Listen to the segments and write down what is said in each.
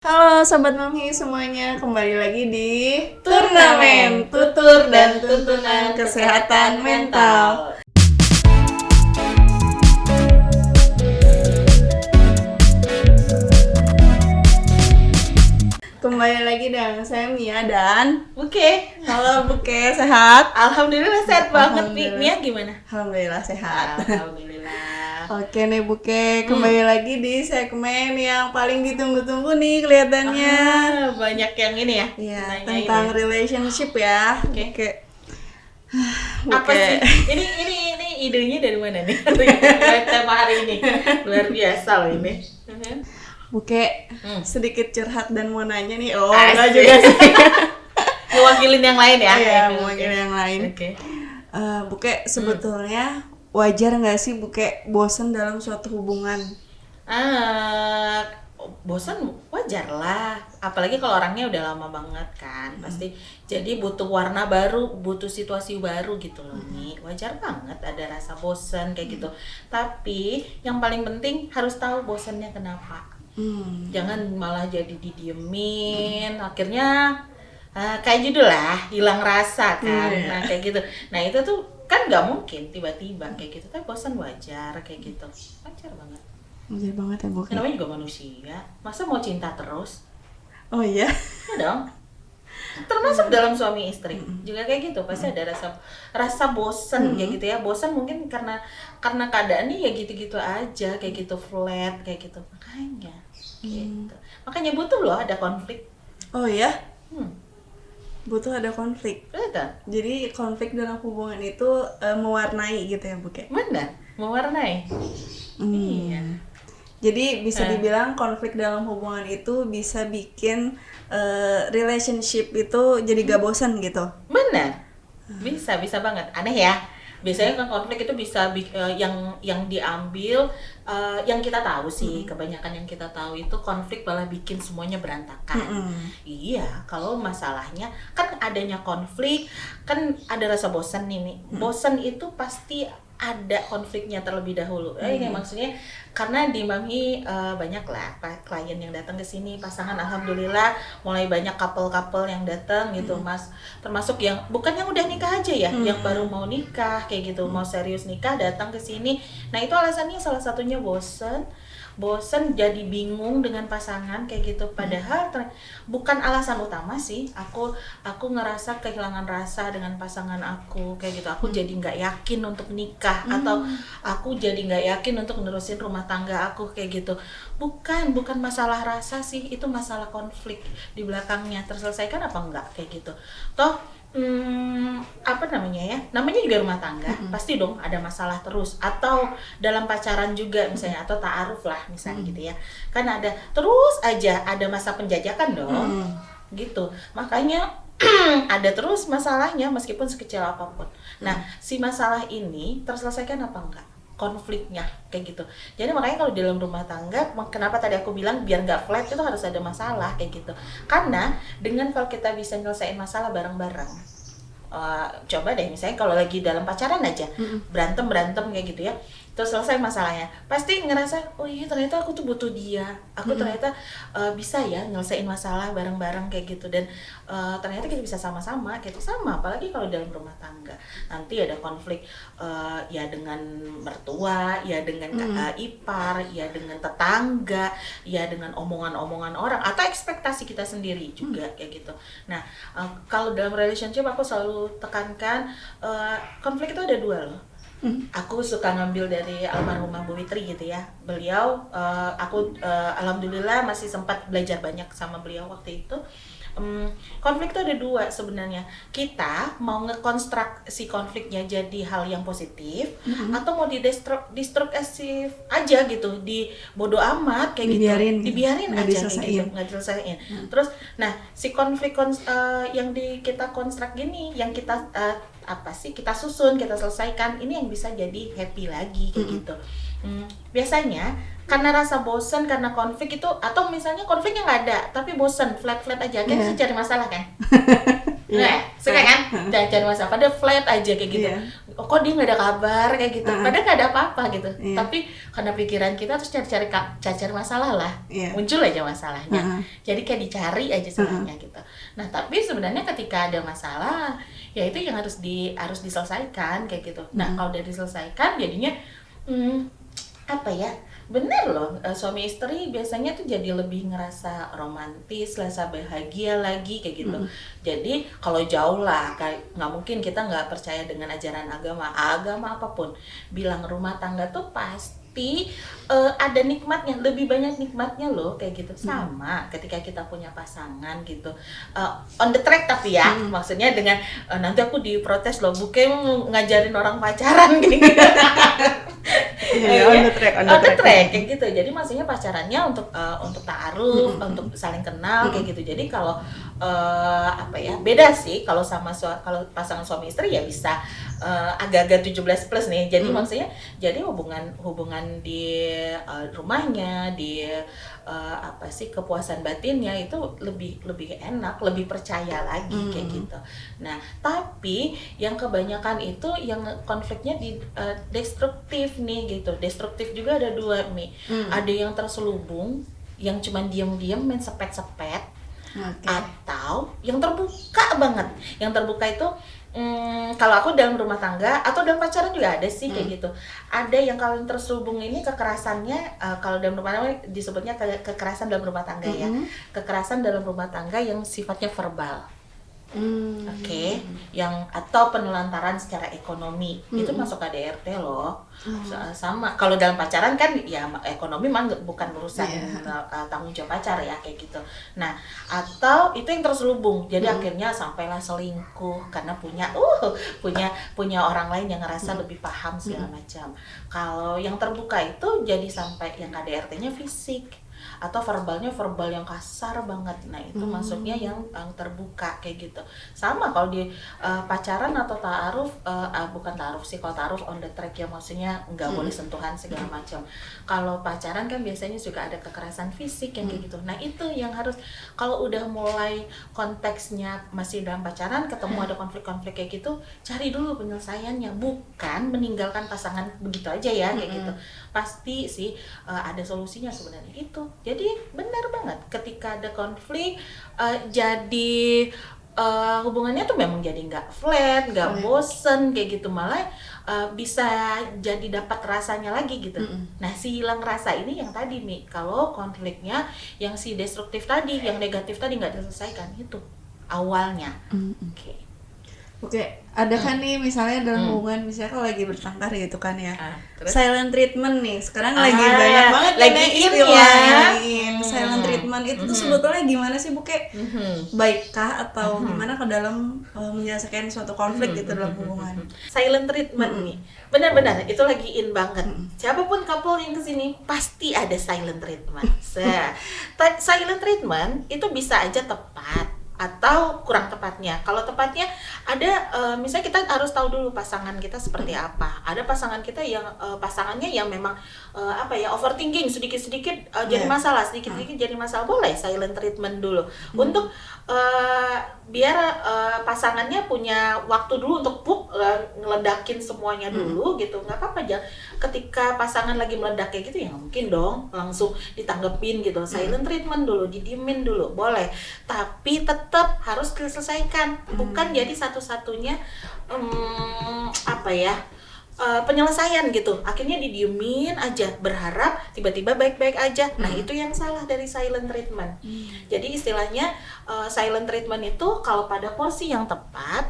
Halo Sobat Mami semuanya, kembali lagi di Turnamen Tutur dan Tuntunan Kesehatan Mental. Kembali lagi dengan saya Mia dan Buke. halo Buke, sehat? Alhamdulillah sehat banget. Alhamdulillah. Mia gimana? Alhamdulillah sehat. Alhamdulillah. Oke nih Buke, kembali lagi di segmen yang paling ditunggu-tunggu nih kelihatannya. Banyak yang ini ya. Iya, nanyain tentang ya. relationship ya. Oke. Buke. Apa Buke. sih? Ini idenya dari mana nih? Tema hari ini luar biasa loh ini. Buke, sedikit curhat dan mau nanya nih. Oh, Asik. enggak juga sih. Mewakilin yang lain ya. Iya, Oke. mungkin yang lain. Oke. Buke, sebetulnya wajar nggak sih Buke bosen dalam suatu hubungan? Bosan wajar lah, apalagi kalau orangnya udah lama banget kan, pasti jadi butuh warna baru, butuh situasi baru gitu loh nih. Wajar banget ada rasa bosan kayak gitu, tapi yang paling penting harus tahu bosannya kenapa. Jangan malah jadi didiemin, akhirnya kayak judul lah, hilang rasa kan. Iya. Nah kayak gitu, nah itu tuh kan nggak mungkin tiba-tiba kayak gitu, tapi bosan wajar kayak gitu, wajar banget. Wajar banget ya Buke. Namanya juga manusia, masa mau cinta terus? Oh iya. Ya dong. Termasuk dalam suami istri juga kayak gitu, pasti ada rasa bosan kayak gitu ya. Bosan mungkin karena keadaannya ya gitu-gitu aja, kayak gitu flat kayak gitu. Makanya gitu. Makanya butuh loh ada konflik. Oh iya, Hmm. butuh ada konflik. Betul. Jadi konflik dalam hubungan itu mewarnai gitu ya Buke. Benar, mewarnai. Iya. Jadi bisa dibilang konflik dalam hubungan itu bisa bikin relationship itu jadi gak bosan gitu. Benar. Bisa banget. Aneh ya. Biasanya kan konflik itu bisa yang diambil yang kita tahu sih, kebanyakan yang kita tahu itu konflik malah bikin semuanya berantakan. Iya, kalau masalahnya kan adanya konflik, kan ada rasa bosan nih, Mi. Bosan itu pasti ada konfliknya terlebih dahulu. Ini maksudnya karena di Mami banyak lah klien yang datang ke sini, pasangan alhamdulillah mulai banyak couple-couple yang datang gitu, Mas. Termasuk yang bukan yang udah nikah aja ya, yang baru mau nikah kayak gitu, mau serius nikah datang ke sini. Nah, itu alasannya salah satunya bosen jadi bingung dengan pasangan kayak gitu, padahal bukan alasan utama sih. Aku ngerasa kehilangan rasa dengan pasangan aku kayak gitu, aku jadi nggak yakin untuk nikah, atau aku jadi nggak yakin untuk nerusin rumah tangga aku kayak gitu. Bukan masalah rasa sih, itu masalah konflik di belakangnya. Terselesaikan apa enggak kayak gitu toh. Apa namanya ya, namanya juga rumah tangga, pasti dong ada masalah terus, atau dalam pacaran juga misalnya, atau ta'aruf lah misalnya gitu ya, kan ada terus aja ada masa penjajakan dong, gitu. Makanya ada terus masalahnya meskipun sekecil apapun. Nah, si masalah ini terselesaikan apa enggak konfliknya kayak gitu. Jadi makanya kalau di dalam rumah tangga, kenapa tadi aku bilang biar nggak flat itu harus ada masalah kayak gitu. Karena dengan kalau kita bisa nyelesain masalah bareng-bareng, coba deh misalnya kalau lagi dalam pacaran aja berantem kayak gitu ya, terus selesai masalahnya, pasti ngerasa oh iya ternyata aku tuh butuh dia, aku ternyata bisa ya nyelesain masalah bareng-bareng kayak gitu, dan ternyata kita bisa sama-sama kayak itu. Sama apalagi kalau dalam rumah tangga nanti ada konflik ya dengan mertua, ya dengan kakak ipar, ya dengan tetangga, ya dengan omongan-omongan orang, atau ekspektasi kita sendiri juga kayak gitu. Nah, kalau dalam relationship aku selalu tekankan konflik itu ada dua loh. Aku suka ngambil dari almarhumah Bu Witri gitu ya. Beliau, aku alhamdulillah masih sempat belajar banyak sama beliau waktu itu. Konflik itu ada dua sebenarnya. Kita mau ngekonstruk si konfliknya jadi hal yang positif, atau mau didestruktif aja gitu, di bodo amat kayak dibiarin nggak aja kayak gitu, nggak diselesain. Terus, nah si konflik yang kita konstruk gini, yang kita kita susun, kita selesaikan, ini yang bisa jadi happy lagi kayak gitu. Biasanya karena rasa bosan, karena konflik itu, atau misalnya konfliknya nggak ada tapi bosan, flat aja kan, cari masalah kan. Nah, suka kan cari masalah, padahal flat aja kayak gitu. Iya. Oh, kok dia nggak ada kabar kayak gitu, padahal nggak ada apa-apa gitu. Iya. Tapi karena pikiran kita terus cari masalah lah, Iya. muncul aja masalahnya. Jadi kayak dicari aja salahnya gitu. Nah tapi sebenarnya ketika ada masalah, ya itu yang harus diselesaikan kayak gitu. Nah kalau udah diselesaikan jadinya apa ya, bener loh, suami istri biasanya tuh jadi lebih ngerasa romantis, rasa bahagia lagi kayak gitu. Jadi kalau jauh lah, kayak nggak mungkin kita nggak percaya dengan ajaran agama apapun, bilang rumah tangga tuh pasti ada nikmatnya, lebih banyak nikmatnya loh kayak gitu. Sama ketika kita punya pasangan gitu, on the track tapi ya, maksudnya dengan nanti aku diprotes loh, bukan ngajarin orang pacaran gini. On the track kayak gitu. Jadi maksudnya pacarannya untuk ta'aruf, untuk saling kenal kayak gitu. Jadi kalau apa ya, beda sih kalau kalau pasangan suami istri ya bisa agak-agak 17 plus nih. Jadi maksudnya jadi hubungan di rumahnya, di apa sih, kepuasan batinnya itu lebih enak, lebih percaya lagi kayak gitu. Nah, tapi yang kebanyakan itu yang konfliknya di destruktif nih gitu. Destruktif juga ada dua, Mi. Ada yang terselubung, yang cuman diam-diam main sepet-sepet, atau yang terbuka banget. Yang terbuka itu kalau aku dalam rumah tangga atau dalam pacaran juga ada sih kayak gitu. Ada yang kalau yang terselubung ini kekerasannya, kalau dalam rumah tangga disebutnya kekerasan dalam rumah tangga ya. Kekerasan dalam rumah tangga yang sifatnya verbal. Oke, yang atau penelantaran secara ekonomi itu masuk KDRT loh. Sama kalau dalam pacaran kan ya ekonomi mah bukan urusan tanggung jawab pacar ya kayak gitu. Nah, atau itu yang terselubung. Jadi akhirnya sampailah selingkuh karena punya orang lain yang ngerasa lebih paham segala macam. Kalau yang terbuka itu jadi sampai yang KDRT-nya fisik atau verbalnya verbal yang kasar banget. Nah itu maksudnya yang terbuka kayak gitu. Sama kalau di pacaran atau ta'aruf, bukan ta'aruf sih, kalau ta'aruf on the track ya, maksudnya nggak boleh sentuhan segala macam. Kalau pacaran kan biasanya juga ada kekerasan fisik yang kayak gitu. Nah itu yang harus, kalau udah mulai konteksnya masih dalam pacaran, ketemu ada konflik-konflik kayak gitu, cari dulu penyelesaiannya, bukan meninggalkan pasangan begitu aja ya kayak gitu. Pasti sih ada solusinya sebenarnya itu. Jadi benar banget ketika ada konflik, jadi hubungannya tuh memang jadi nggak flat, nggak bosen kayak gitu, malah bisa jadi dapat rasanya lagi gitu. Nah si hilang rasa ini yang tadi Mi, kalau konfliknya yang si destruktif tadi, yang negatif tadi nggak diselesaikan, itu awalnya. Oke, ada kan nih misalnya dalam hubungan, misalnya kalau lagi bertengkar gitu kan ya, Terus? silent treatment nih, sekarang lagi banyak banget lagi kan in istilahnya. Silent treatment itu tuh sebetulnya gimana sih Bu, kayak baikkah atau gimana ke dalam menyelesaikan suatu konflik gitu dalam hubungan? Silent treatment nih, benar-benar itu lagi in banget. Siapapun couple yang kesini pasti ada silent treatment. Silent treatment itu bisa aja tepat atau kurang tepatnya. Kalau tepatnya ada, misalnya kita harus tahu dulu pasangan kita seperti apa. Ada pasangan kita yang pasangannya yang memang apa ya, overthinking, sedikit-sedikit jadi masalah, sedikit-sedikit jadi masalah, boleh silent treatment dulu untuk biar pasangannya punya waktu dulu untuk ngeledakin semuanya dulu gitu. Nggak apa-apa aja ketika pasangan lagi meledak kayak gitu, ya mungkin dong langsung ditanggepin gitu. Silent treatment dulu, didiemin dulu, boleh, tapi tetap harus diselesaikan, bukan jadi satu-satunya apa ya, penyelesaian gitu. Akhirnya didiemin aja, berharap tiba-tiba baik-baik aja. Nah itu yang salah dari silent treatment. Jadi istilahnya silent treatment itu kalau pada porsi yang tepat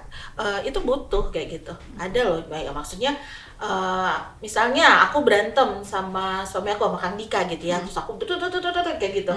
itu butuh kayak gitu. Ada loh, ya, maksudnya misalnya aku berantem sama suami aku, sama Kang Dika gitu ya, terus aku kayak gitu.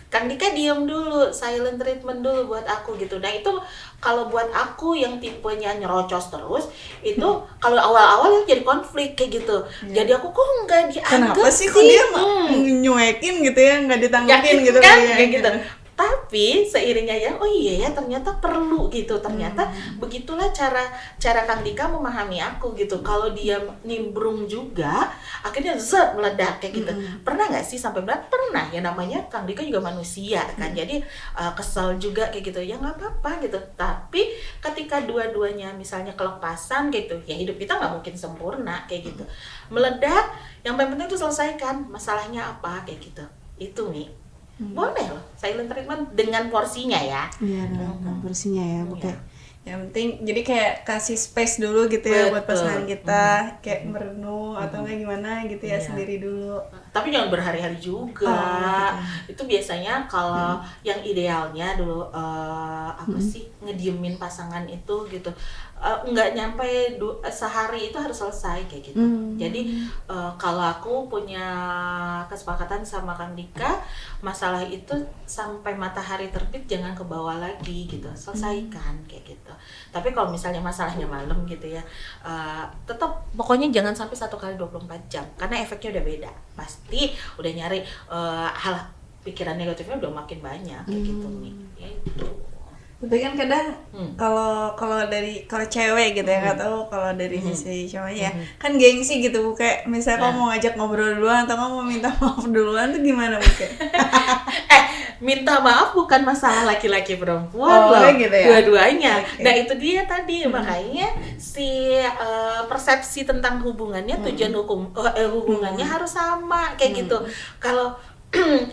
Kang Dika diam dulu, silent treatment dulu buat aku gitu. Nah itu kalau buat aku yang tipenya nyerocos terus, itu kalau awal-awal itu jadi konflik kayak gitu. Jadi aku kok nggak dianggap Kenapa sih kok dia nyuekin gitu ya, nggak ditanggepin gitu kan kayak kayak gitu. Tapi seiringnya ya, oh iya ya ternyata perlu gitu. Ternyata begitulah cara Kang Dika memahami aku gitu. Kalau dia nimbrung juga, akhirnya zet meledak kayak gitu. Pernah nggak sih sampai meledak? Pernah ya, namanya Kang Dika juga manusia kan. Jadi kesel juga kayak gitu. Ya nggak apa-apa gitu. Tapi ketika dua-duanya misalnya kelepasan gitu, ya hidup kita nggak mungkin sempurna kayak gitu. Meledak, yang paling penting itu selesaikan masalahnya apa kayak gitu. Itu Mi. Boleh loh silent treatment dengan porsinya ya. Iya, dengan porsinya ya, bukan. Iya. Yang penting jadi kayak kasih space dulu gitu ya buat Betul. pasangan kita, kayak merenung atau enggak gimana gitu ya, Iya. sendiri dulu. Tapi jangan berhari-hari juga. Itu biasanya kalau yang idealnya dulu apa sih, ngediemin pasangan itu gitu. Nggak nyampe sehari itu harus selesai kayak gitu. Jadi kalau aku punya kesepakatan sama Kang Dika, masalah itu sampai matahari terbit jangan ke bawah lagi gitu, selesaikan kayak gitu. Tapi kalau misalnya masalahnya malam gitu ya, tetap pokoknya jangan sampai 1 kali 24 jam karena efeknya udah beda. Pasti udah nyari hal pikiran negatifnya udah makin banyak kayak gitu nih. Ya itu. Tapi kan kadang kalau cewek gitu ya, nggak tahu kalau dari sisi cowoknya ya, kan gengsi gitu Bu, kayak misalnya kamu mau ngajak ngobrol duluan atau kamu mau minta maaf duluan tuh gimana Bu? Minta maaf bukan masalah laki-laki perempuan loh, gitu ya? dua-duanya. Okay. Nah itu dia tadi, makanya si persepsi tentang hubungannya, tujuan hubungannya harus sama kayak gitu.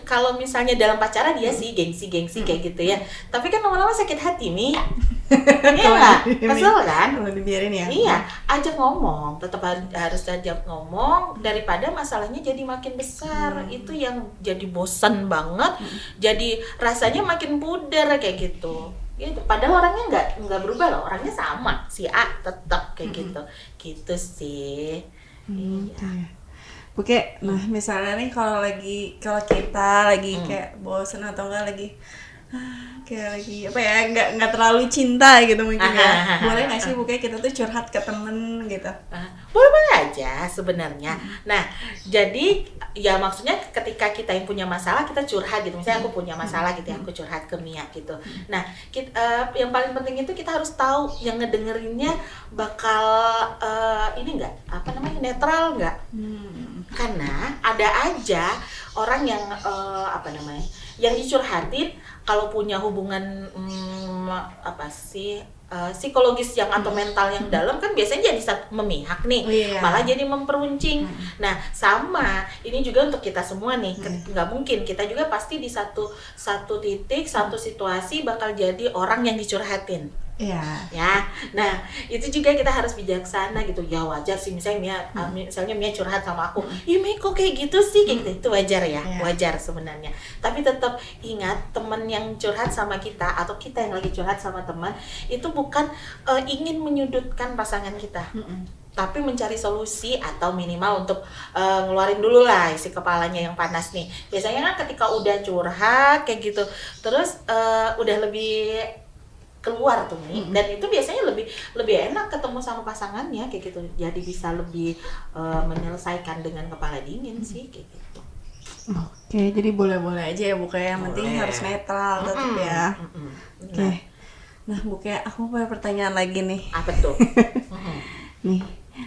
Kalau misalnya dalam pacaran dia sih gengsi kayak gitu ya, tapi kan lama-lama sakit hati nih. Iya nggak? Kesel kan? Kalau dibiarin ya? Iya, ajak ngomong, tetap harus ajak ngomong daripada masalahnya jadi makin besar. Itu yang jadi bosan banget, jadi rasanya makin pudar kayak gitu. Gitu. Padahal orangnya nggak berubah loh, orangnya sama, si A tetap kayak gitu sih. Iya. Oke, nah misalnya nih kalau kita lagi kayak bosen atau enggak lagi kayak lagi apa ya, nggak terlalu cinta gitu mungkin ya, boleh nggak sih bukannya kita tuh curhat ke temen gitu? Boleh aja sebenarnya. Nah jadi ya maksudnya ketika kita yang punya masalah kita curhat gitu, misalnya aku punya masalah gitu ya, aku curhat ke Mia gitu. Nah yang paling penting itu kita harus tahu yang ngedengerinnya bakal ini nggak, apa namanya, netral nggak. Karena ada aja orang yang apa namanya, yang dicurhatin kalau punya hubungan apa sih, psikologis yang atau mental yang dalam kan biasanya jadi memihak nih, malah jadi memperuncing. Nah sama ini juga untuk kita semua nih, nggak mungkin kita juga pasti di satu titik, satu situasi bakal jadi orang yang dicurhatin. Ya, nah itu juga kita harus bijaksana gitu. Ya wajar sih, misalnya Mia curhat sama aku, ih Mi kok kayak gitu sih, kayak gitu, itu wajar ya, wajar sebenarnya. Tapi tetap ingat, teman yang curhat sama kita atau kita yang lagi curhat sama teman itu bukan ingin menyudutkan pasangan kita, tapi mencari solusi atau minimal untuk ngeluarin dulu lah isi kepalanya yang panas nih. Biasanya kan ketika udah curhat kayak gitu, terus udah lebih keluar tuh nih, dan itu biasanya lebih enak ketemu sama pasangannya kayak gitu, jadi bisa lebih menyelesaikan dengan kepala dingin sih kayak gitu. Oke, jadi boleh-boleh aja ya Bu, kayak yang penting harus netral tetap ya. Oke. Nah Bu, kayak aku punya pertanyaan lagi nih. Apa tuh? Nih,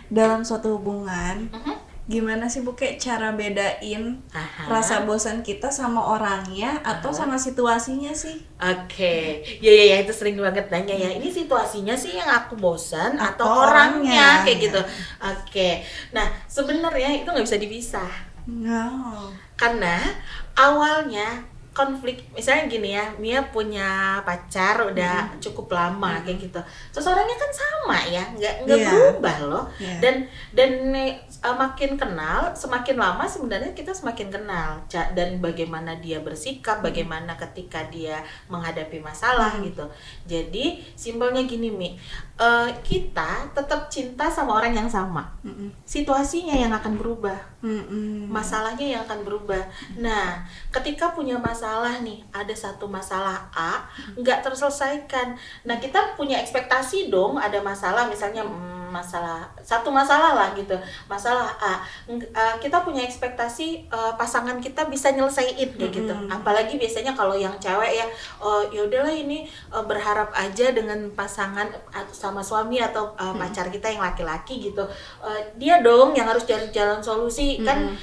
dalam suatu hubungan gimana sih Bu, kayak cara bedain rasa bosan kita sama orangnya atau sama situasinya sih? Oke, ya itu sering banget nanya ya, ini situasinya sih yang aku bosan atau orangnya kayak gitu. Oke, nah sebenarnya itu nggak bisa dipisah. Karena awalnya konflik, misalnya gini ya, Mia punya pacar udah cukup lama kayak gitu, terus orangnya kan sama ya, nggak berubah loh. Dan makin kenal, semakin lama sebenarnya kita semakin kenal, dan bagaimana dia bersikap, bagaimana ketika dia menghadapi masalah gitu. Jadi simpelnya gini Mi, kita tetap cinta sama orang yang sama, situasinya yang akan berubah, masalahnya yang akan berubah. Nah ketika punya masalah nih, ada satu masalah A nggak terselesaikan, nah kita punya ekspektasi dong, ada masalah misalnya satu masalah lah gitu, masalah A, kita punya ekspektasi pasangan kita bisa nyelesain kayak gitu. Apalagi biasanya kalau yang cewek ya, ya udahlah ini berharap aja dengan pasangan sama suami atau pacar kita yang laki-laki gitu, dia dong yang harus cari jalan solusi kan,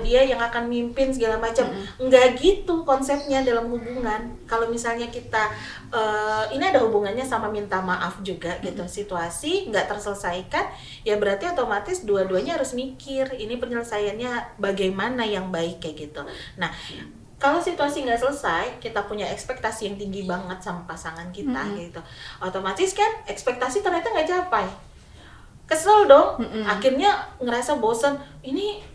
dia yang akan mimpin segala macam. Enggak gitu konsepnya dalam hubungan. Kalau misalnya kita ini ada hubungannya sama minta maaf juga gitu, situasi nggak terselesaikan, ya berarti otomatis dua-duanya harus mikir ini penyelesaiannya bagaimana yang baik kayak gitu. Nah, kalau situasi nggak selesai, kita punya ekspektasi yang tinggi banget sama pasangan kita gitu, otomatis kan ekspektasi ternyata nggak capai, kesel dong. Akhirnya ngerasa bosan, ini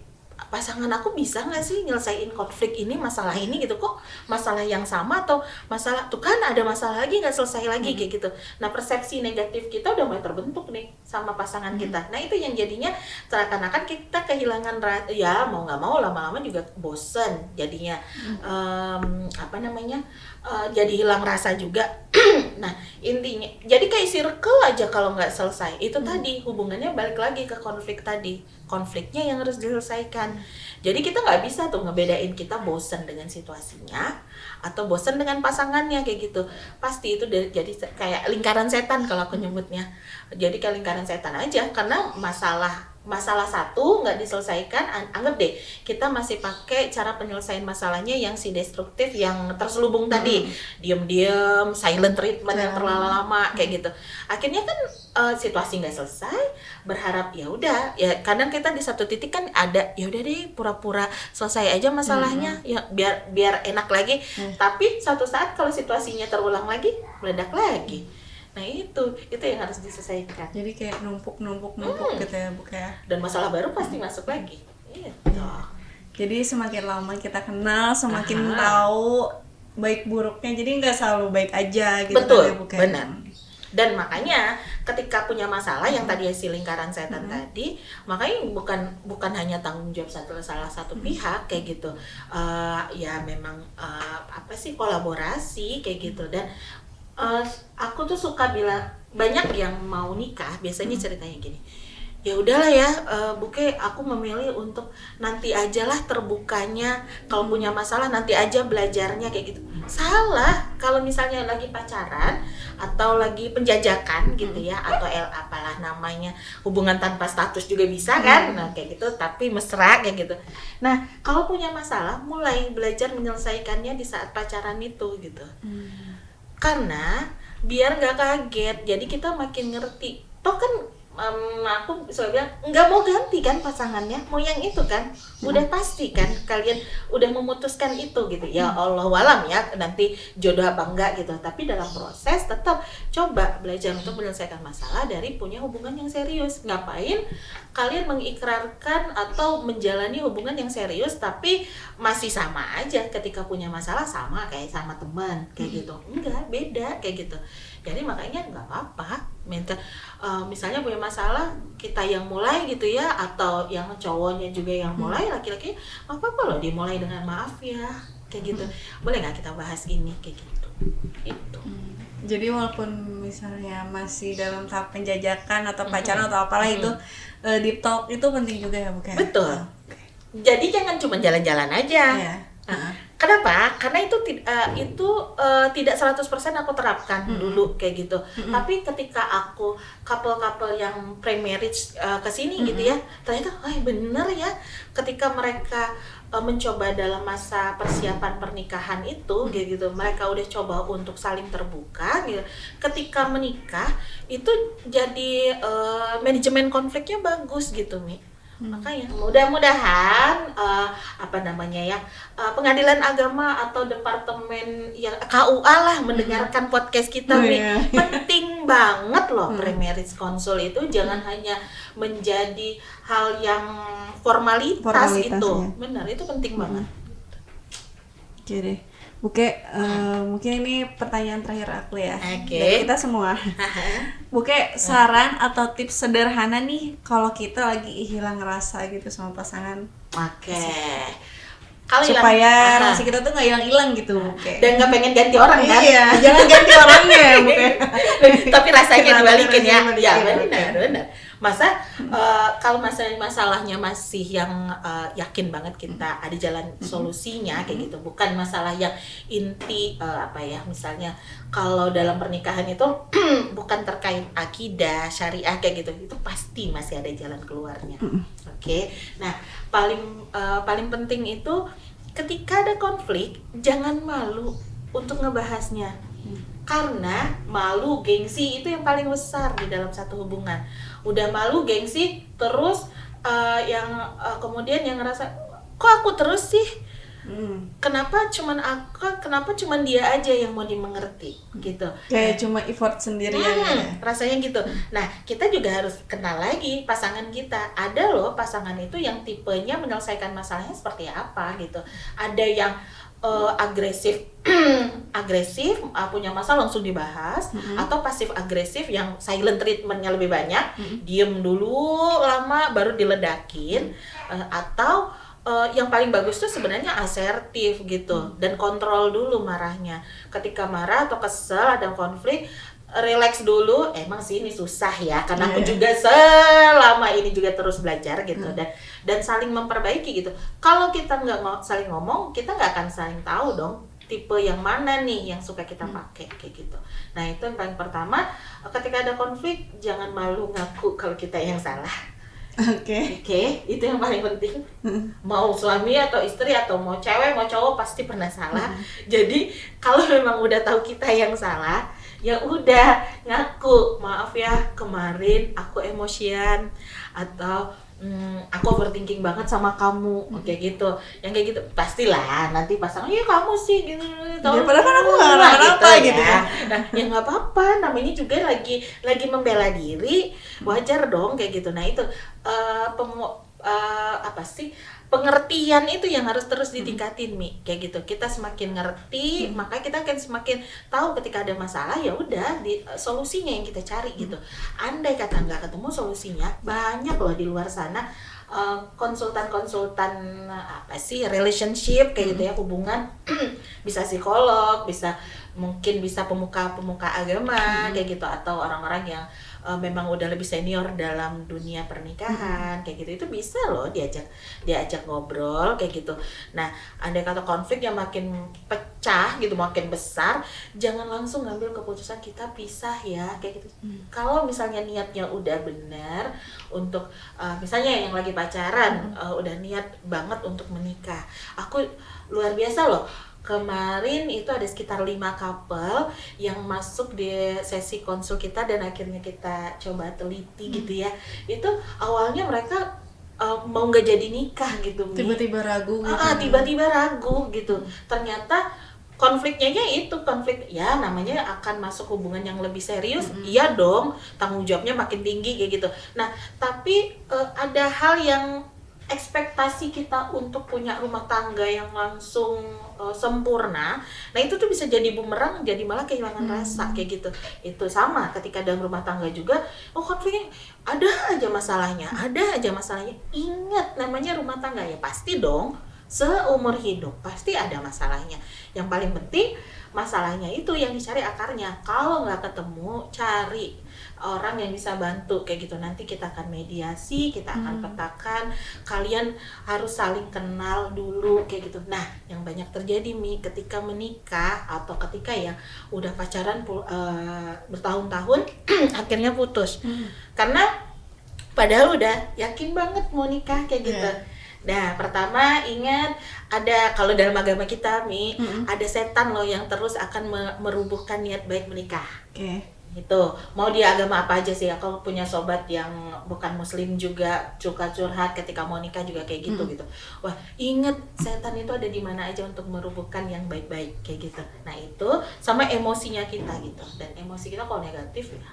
pasangan aku bisa nggak sih nyelesain konflik ini, masalah ini gitu, kok masalah yang sama atau masalah tuh kan ada masalah lagi nggak selesai lagi kayak gitu. Nah, persepsi negatif kita udah mulai terbentuk nih sama pasangan kita. Nah, itu yang jadinya seakan-akan kita kehilangan ya mau nggak mau lama-lama juga bosen jadinya, jadi hilang rasa juga. Nah, intinya jadi kayak circle aja kalau nggak selesai itu tadi, hubungannya balik lagi ke konflik tadi, konfliknya yang harus diselesaikan. Jadi kita nggak bisa tuh ngebedain kita bosen dengan situasinya atau bosen dengan pasangannya kayak gitu. Pasti itu jadi kayak lingkaran setan kalau aku nyebutnya. Jadi kayak lingkaran setan aja, karena masalah satu nggak diselesaikan, anggap deh kita masih pakai cara penyelesaian masalahnya yang si destruktif, yang terselubung tadi, diam-diam, silent treatment yang terlalu lama kayak gitu. Akhirnya kan situasi nggak selesai, berharap ya udah, ya kadang kita di satu titik kan ada ya udah deh pura-pura selesai aja masalahnya, ya biar enak lagi. Tapi suatu saat kalau situasinya terulang lagi, meledak lagi. Nah itu yang harus diselesaikan. Jadi kayak numpuk gitu ya, Bu ya. Dan masalah baru pasti masuk lagi. Gitu. Jadi semakin lama kita kenal, semakin tahu baik buruknya. Jadi nggak selalu baik aja gitu. Betul, kan ya, Bu ya. benar. Dan makanya ketika punya masalah yang tadi si lingkaran setan tadi, makanya bukan hanya tanggung jawab salah satu pihak kayak gitu. Ya memang kolaborasi kayak gitu. Dan aku tuh suka bilang, banyak yang mau nikah biasanya ceritanya gini, ya udahlah ya Buke, aku memilih untuk nanti ajalah terbukanya, kalau punya masalah nanti aja belajarnya kayak gitu. Salah. Kalau misalnya lagi pacaran atau lagi penjajakan gitu ya, atau apalah namanya, hubungan tanpa status juga bisa kan, nah kayak gitu, tapi mesra kayak gitu. Nah, kalau punya masalah mulai belajar menyelesaikannya di saat pacaran itu gitu. Karena biar nggak kaget, jadi kita makin ngerti. Toh kan aku selalu bilang nggak mau ganti kan pasangannya, mau yang itu kan, udah pasti kan kalian udah memutuskan itu gitu. Ya Allah walam ya nanti jodoh apa enggak gitu, tapi dalam proses tetap coba belajar untuk menyelesaikan masalah dari punya hubungan yang serius. Ngapain kalian mengikrarkan atau menjalani hubungan yang serius tapi masih sama aja ketika punya masalah, sama kayak sama teman kayak gitu? Enggak, beda kayak gitu. Jadi makanya nggak apa-apa misalnya punya masalah kita yang mulai gitu ya, atau yang cowoknya juga yang mulai, laki-laki nggak apa-apa loh dimulai dengan maaf ya kayak gitu. Boleh nggak kita bahas ini kayak gitu. Itu. Jadi walaupun misalnya masih dalam tahap penjajakan atau pacaran atau apalah itu, deep talk itu penting juga ya, Bu. Betul. Jadi jangan cuma jalan-jalan aja. Kenapa? Karena itu tidak 100% aku terapkan dulu kayak gitu. Tapi ketika aku couple-couple yang pre-marriage kesini gitu ya, ternyata bener ya, ketika mereka mencoba dalam masa persiapan pernikahan itu gitu, mereka udah coba untuk saling terbuka gitu. Ketika menikah itu jadi manajemen konfliknya bagus gitu, Mi. Makanya mudah-mudahan pengadilan agama atau departemen yang KUA lah mendengarkan podcast kita, Mi. Penting banget loh pre-marriage counsel itu, jangan hanya menjadi hal yang formalitas itu. Ya. Benar, itu penting banget. Oke deh. Buke, mungkin ini pertanyaan terakhir aku ya, dari kita semua. Buke, saran atau tips sederhana nih kalau kita lagi hilang rasa gitu sama pasangan. Supaya rasa kita tuh nggak hilang-hilang gitu, Buke. Dan nggak pengen ganti orang kan? Iya, jangan ganti orangnya, Buke. Tapi rasanya dibalikin ya. Ya benar. Masa kalau masalahnya masih yang yakin banget kita ada jalan solusinya kayak gitu, bukan masalah yang inti apa ya, misalnya kalau dalam pernikahan itu bukan terkait akidah, syariah kayak gitu, itu pasti masih ada jalan keluarnya. Oke. Nah, paling penting itu ketika ada konflik jangan malu untuk ngebahasnya. Karena malu, gengsi itu yang paling besar di dalam satu hubungan. Udah malu, gengsi, terus kemudian yang ngerasa kok aku terus sih? Kenapa cuman dia aja yang mau dimengerti gitu. Kayak cuma effort sendirian ya. Rasanya gitu. Nah, kita juga harus kenal lagi pasangan kita. Ada loh pasangan itu yang tipenya menyelesaikan masalahnya seperti apa gitu. Ada yang agresif punya masalah langsung dibahas, atau pasif agresif yang silent treatmentnya lebih banyak, diem dulu lama baru diledakin, atau yang paling bagus tuh sebenarnya asertif gitu, dan kontrol dulu marahnya. Ketika marah atau kesel ada konflik, relax dulu. Emang sih ini susah ya, karena aku juga selama ini juga terus belajar gitu, dan saling memperbaiki gitu. Kalau kita nggak saling ngomong, kita nggak akan saling tahu dong tipe yang mana nih yang suka kita pakai kayak gitu. Nah, itu yang paling pertama, ketika ada konflik jangan malu ngaku kalau kita yang salah. Oke, itu yang paling penting. Mau suami atau istri atau mau cewek mau cowok pasti pernah salah. Jadi kalau memang udah tahu kita yang salah, ya udah ngaku, maaf ya kemarin aku emosian, atau aku overthinking banget sama kamu, kayak gitu. Yang kayak gitu pastilah nanti pasangan, ya kamu sih gitu. Ya, padahal kan aku nggak kenapa-napa gitu ya. Nah, ya nggak apa-apa, namanya juga lagi membela diri, wajar dong kayak gitu. Nah itu pengertian itu yang harus terus ditingkatin, Mi, kayak gitu. Kita semakin ngerti, maka kita akan semakin tahu ketika ada masalah, ya udah solusinya yang kita cari gitu. Andai kata nggak ketemu solusinya, banyak loh di luar sana konsultan relationship kayak gitu ya, hubungan bisa psikolog, mungkin bisa pemuka agama kayak gitu, atau orang-orang yang memang udah lebih senior dalam dunia pernikahan kayak gitu. Itu bisa loh diajak ngobrol kayak gitu. Nah, andai kata konflik yang makin pecah gitu, makin besar, jangan langsung ngambil keputusan kita pisah ya kayak gitu. Kalau misalnya niatnya udah benar untuk misalnya yang lagi pacaran, udah niat banget untuk menikah. Aku luar biasa loh, kemarin itu ada sekitar 5 couple yang masuk di sesi konsul kita, dan akhirnya kita coba teliti gitu ya. Itu awalnya mereka mau nggak jadi nikah gitu, tiba-tiba ragu gitu. Tiba-tiba ragu gitu. Ternyata konfliknya itu konflik ya, namanya akan masuk hubungan yang lebih serius. Iya dong, tanggung jawabnya makin tinggi kayak gitu. Nah, tapi ada hal yang ekspektasi kita untuk punya rumah tangga yang langsung sempurna, nah itu tuh bisa jadi bumerang, jadi malah kehilangan rasa kayak gitu. Itu sama ketika dalam rumah tangga juga, konfliknya ada aja masalahnya. Ingat, namanya rumah tangga ya pasti dong, seumur hidup pasti ada masalahnya. Yang paling penting masalahnya itu yang dicari akarnya. Kalau nggak ketemu, cari orang yang bisa bantu kayak gitu. Nanti kita akan mediasi, kita akan petakan, kalian harus saling kenal dulu kayak gitu. Nah, yang banyak terjadi, Mi, ketika menikah atau ketika yang udah pacaran bertahun-tahun akhirnya putus. Karena padahal udah yakin banget mau nikah kayak gitu. Nah, pertama ingat, ada, kalau dalam agama kita, Mi, ada setan loh yang terus akan merubuhkan niat baik menikah. Itu mau di agama apa aja sih. Aku punya sobat yang bukan muslim juga suka curhat ketika mau nikah juga kayak gitu gitu. Wah, inget, setan itu ada di mana aja untuk merubuhkan yang baik-baik kayak gitu. Nah, itu sama emosinya kita gitu. Dan emosi kita kalau negatif ya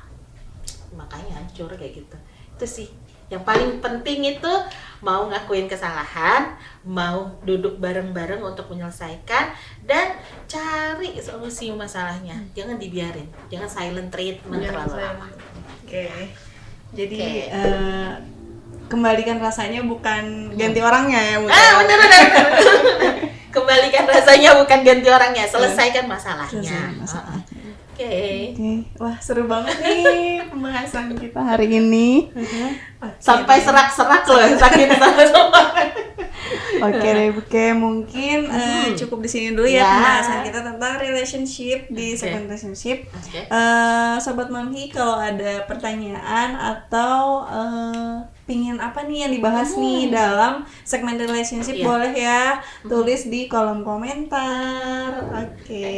makanya hancur kayak gitu. Itu sih yang paling penting, itu mau ngakuin kesalahan, mau duduk bareng-bareng untuk menyelesaikan, dan cari solusi masalahnya. Jangan dibiarin, jangan silent treatment terlalu lama. Jadi kembalikan rasanya, bukan ganti orangnya ya. Bener. Kembalikan rasanya, bukan ganti orangnya. Selesaikan masalahnya. Selesaikan masalah. Oke. Wah seru banget nih pembahasan kita hari ini. Sampai serak-serak loh, saking sama-sama. Oke, mungkin cukup di sini dulu ya Ya. pembahasan kita tentang relationship di segmen relationship. Oke. Sobat Mamhi, kalau ada pertanyaan atau pingin apa nih yang dibahas nih dalam segmen relationship, Iya. boleh ya tulis di kolom komentar. Oke.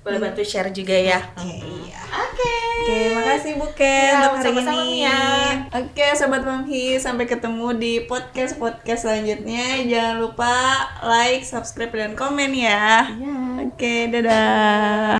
Boleh bantu share juga ya. Iya. Oke. Oke, makasih Bu Ken Ya, untuk hari sama-sama, ini. Mia. Oke, Sobat Mamhi, sampai ketemu di podcast selanjutnya. Jangan lupa like, subscribe, dan komen ya. Iya. Oke, dadah.